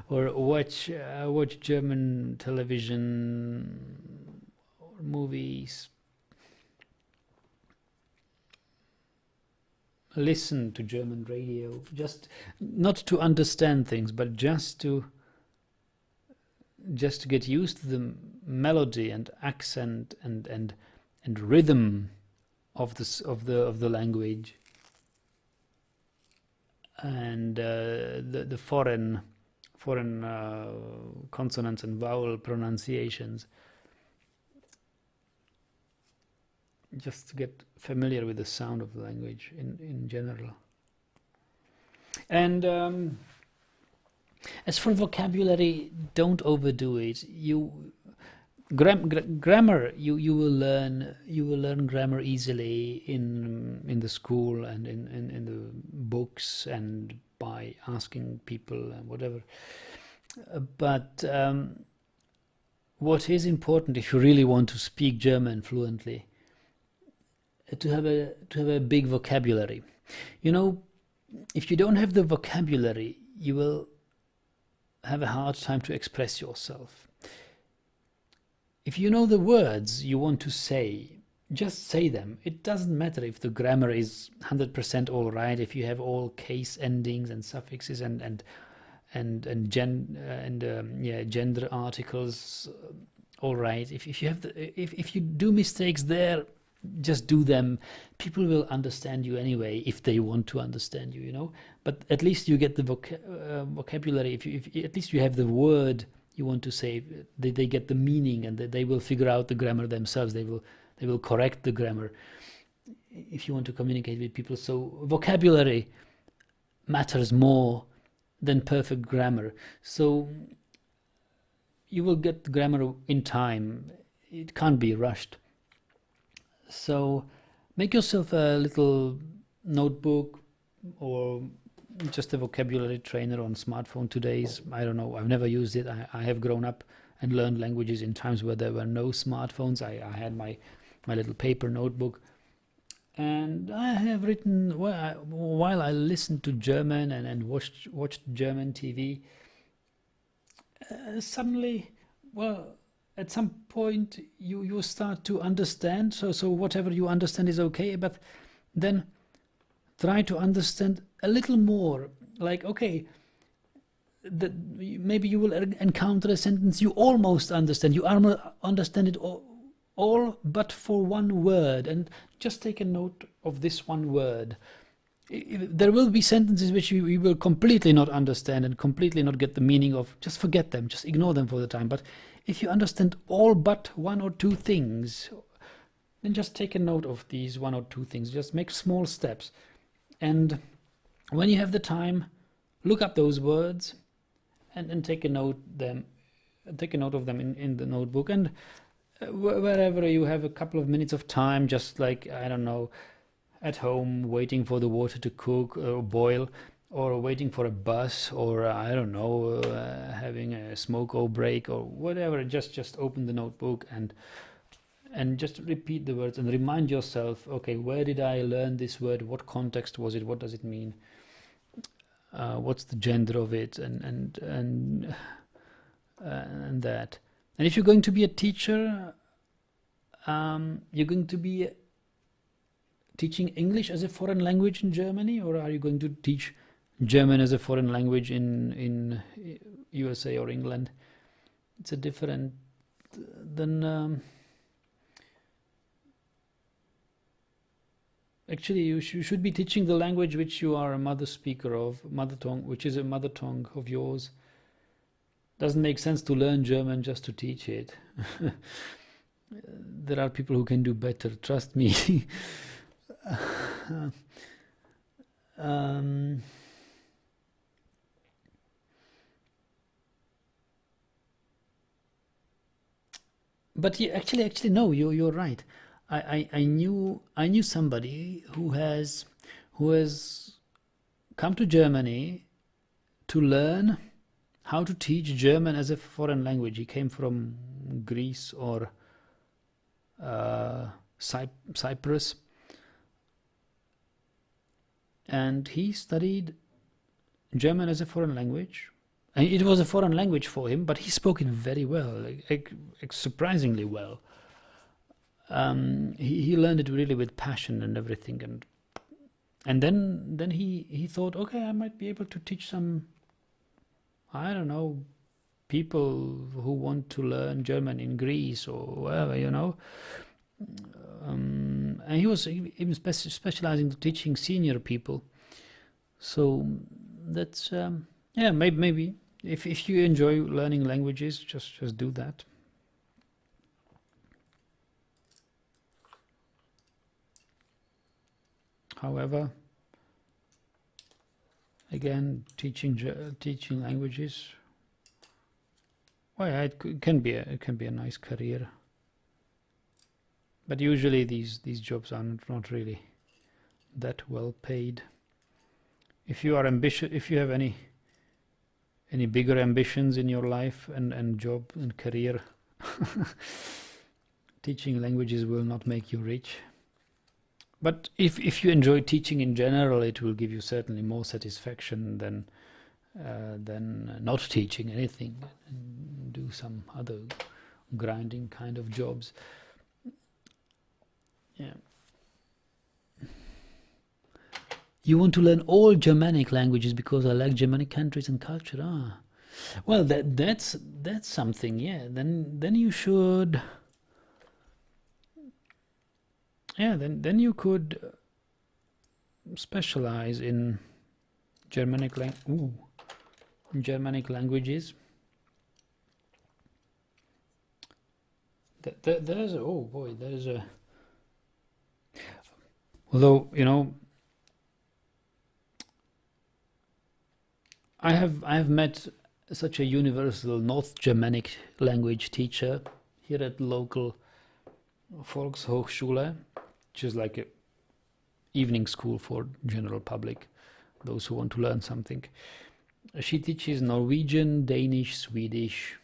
or watch German television or movies. Listen to German radio, just not to understand things, but just to get used to the melody and accent and rhythm of the language, and the foreign consonants and vowel pronunciations, just to get familiar with the sound of the language in general. And as for vocabulary, don't overdo it. Grammar, you will learn grammar easily in the school and in the books and by asking people and whatever. But what is important, if you really want to speak German fluently, to have a big vocabulary. You know, if you don't have the vocabulary, you will have a hard time to express yourself. If you know the words you want to say, just say them. It doesn't matter if the grammar is 100% all right, if you have all case endings and suffixes and gender articles all right. If you do mistakes there, just do them. People will understand you anyway if they want to understand you, you know. But at least you get the vocabulary. If at least you have the word you want to say, they get the meaning, and they will figure out the grammar themselves. They will correct the grammar. if you want to communicate with people. So vocabulary matters more than perfect grammar. So you will get grammar in time. It can't be rushed. So make yourself a little notebook or just a vocabulary trainer on smartphone today's. I don't know, I've never used it. I have grown up and learned languages in times where there were no smartphones. I had my little paper notebook, and I have written while I listened to German and watched German TV. Suddenly, well, at some point you start to understand. So whatever you understand is okay, but then try to understand a little more. Like, okay, maybe you will encounter a sentence you almost understand. You understand it all but for one word, and just take a note of this one word. There will be sentences which you will completely not understand and completely not get the meaning of. Just forget them, just ignore them for the time. But if you understand all but one or two things, then just take a note of these one or two things. Just make small steps, and when you have the time, look up those words and take a note of them in the notebook. And wherever you have a couple of minutes of time, just like, I don't know, at home waiting for the water to cook or boil, or waiting for a bus, or I don't know, having a smoke or break or whatever, just open the notebook and just repeat the words and remind yourself, okay, where did I learn this word? What context was it? What does it mean? What's the gender of it? And that. And if you're going to be a teacher, you're going to be teaching English as a foreign language in Germany, or are you going to teach German as a foreign language in USA or England? It's a different than actually you should be teaching the language which you are a mother speaker of, mother tongue, which is a mother tongue of yours. Doesn't make sense to learn German just to teach it. There are people who can do better, trust me. But actually, no, you're right. I knew somebody who has come to Germany to learn how to teach German as a foreign language. He came from Greece or Cyprus, and he studied German as a foreign language. And it was a foreign language for him, but he spoke it very well, like surprisingly well. He learned it really with passion and everything, and then he thought, okay, I might be able to teach some, I don't know, people who want to learn German in Greece or wherever, you know. And he was even specializing in teaching senior people. So that's yeah, maybe if you enjoy learning languages, just do that. However, again, teaching languages, well, it can be a nice career, but usually these jobs are not really that well paid. If you are ambitious, if you have any bigger ambitions in your life and job and career, teaching languages will not make you rich. But if you enjoy teaching in general, it will give you certainly more satisfaction than not teaching anything and do some other grinding kind of jobs. Yeah. You want to learn all Germanic languages because I like Germanic countries and culture. Ah, well, that's something. Yeah. Then you should. Yeah. Then you could specialize in Germanic languages. There's a Although, you know, I have met such a universal North Germanic language teacher here at the local Volkshochschule, which is like a evening school for general public, those who want to learn something. She teaches Norwegian, Danish, Swedish,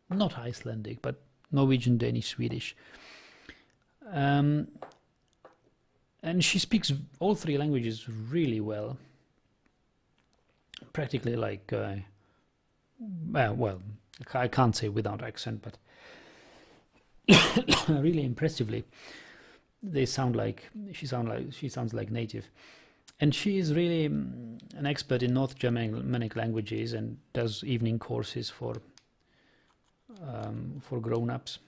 not Icelandic, but Norwegian, Danish, Swedish. And she speaks all three languages really well. Practically like, well, I can't say without accent, but really impressively. They sound like she sounds like native, and she is really an expert in North Germanic languages and does evening courses for grown-ups.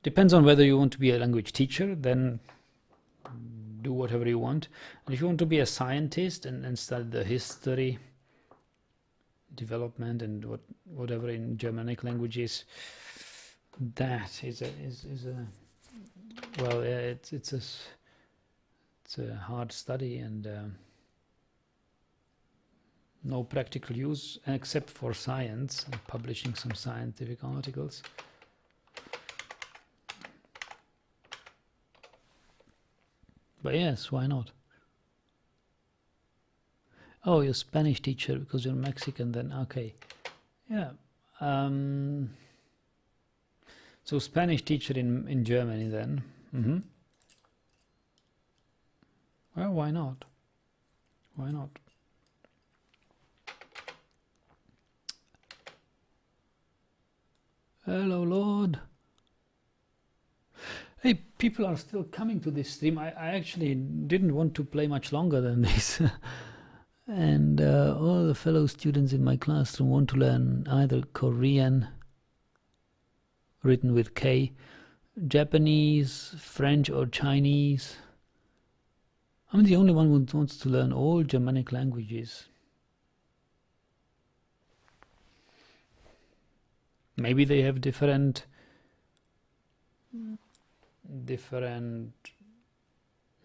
Depends on whether you want to be a language teacher, then do whatever you want. And if you want to be a scientist and study the history, development, and whatever in Germanic languages, that is a well, it's a hard study and no practical use except for science and publishing some scientific articles. But yes, why not? Oh, you're a Spanish teacher because you're Mexican then. Okay. Yeah. So Spanish teacher in Germany then. Well, why not? Why not? Hello, Lord. Hey, people are still coming to this stream. I actually didn't want to play much longer than this. And all the fellow students in my classroom want to learn either Korean, written with K, Japanese, French or Chinese. I'm the only one who wants to learn all Germanic languages. Maybe they have different,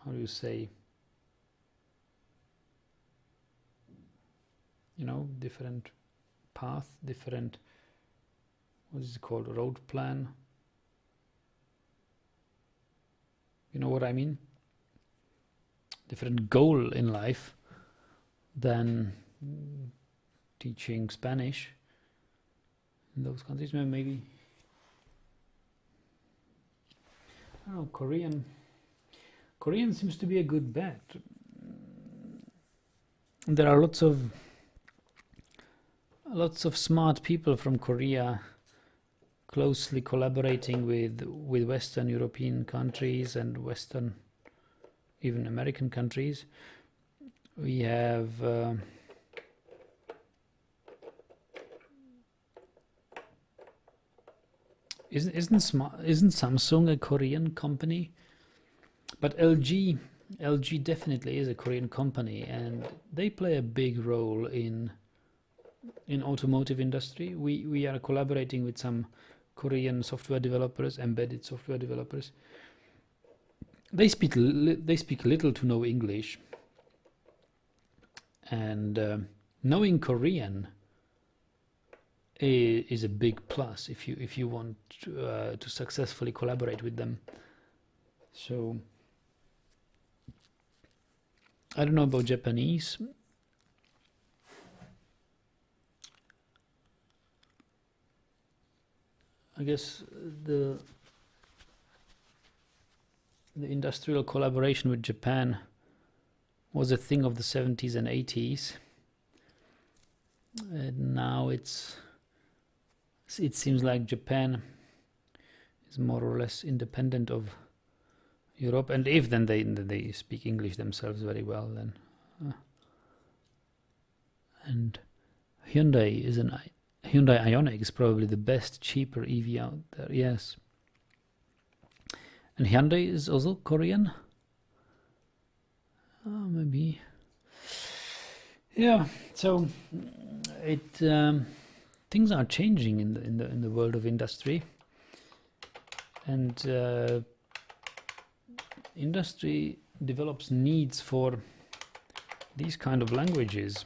how do you say, you know, different path, different, what is it called, road plan. You know what I mean? Different goal in life than teaching Spanish in those countries. Maybe, I don't know, Korean seems to be a good bet. There are lots of smart people from Korea closely collaborating with Western European countries and Western, even American countries. We have isn't Samsung a Korean company? But LG definitely is a Korean company, and they play a big role in automotive industry. We are collaborating with some Korean software developers, embedded software developers. They speak little to no English, and knowing Korean is a big plus if you want to successfully collaborate with them. So I don't know about Japanese. I guess the industrial collaboration with Japan was a thing of the 70s and 80s, and now it seems like Japan is more or less independent of Europe, and if then they speak English themselves very well then. And Hyundai Ioniq is probably the best cheaper EV out there. Yes. And Hyundai is also Korean. Maybe. Yeah. So things are changing in the world of industry. and industry develops needs for these kind of languages.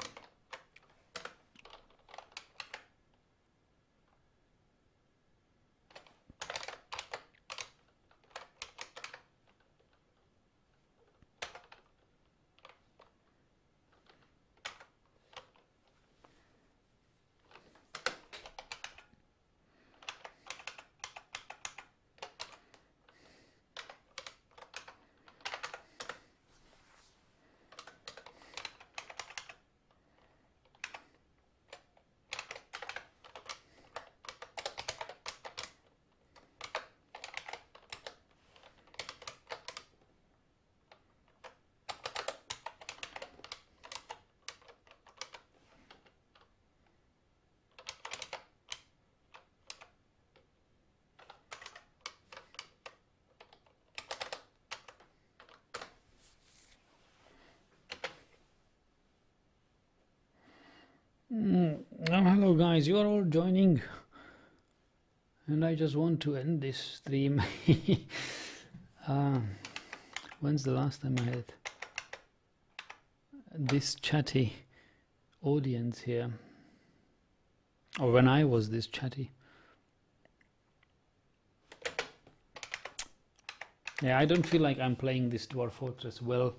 Hello guys, you are all joining and I just want to end this stream. When's the last time I had this chatty audience here, or when I was this chatty? Yeah, I don't feel like I'm playing this Dwarf Fortress well.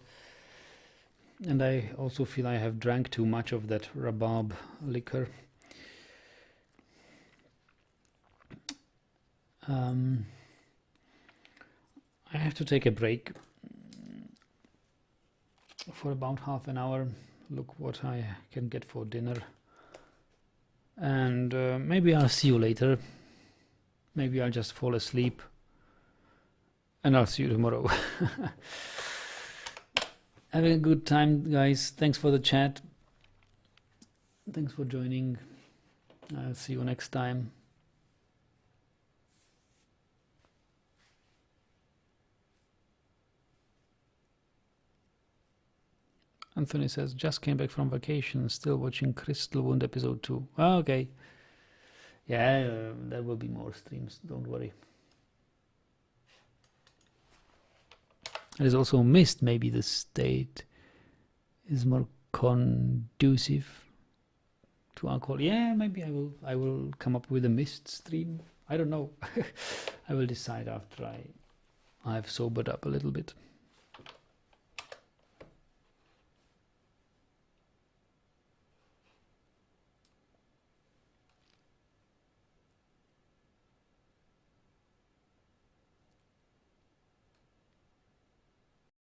And I also feel I have drank too much of that rhubarb liquor. I have to take a break for about half an hour. Look what I can get for dinner. And maybe I'll see you later. Maybe I'll just fall asleep. And I'll see you tomorrow. Having a good time, guys. Thanks for the chat. Thanks for joining. I'll see you next time. Anthony says, just came back from vacation, still watching Crystalwound episode 2. Oh, okay. Yeah, there will be more streams, don't worry. There's also mist. Maybe the state is more conducive to alcohol. Yeah, maybe I will come up with a mist stream. I don't know. I will decide after I've sobered up a little bit.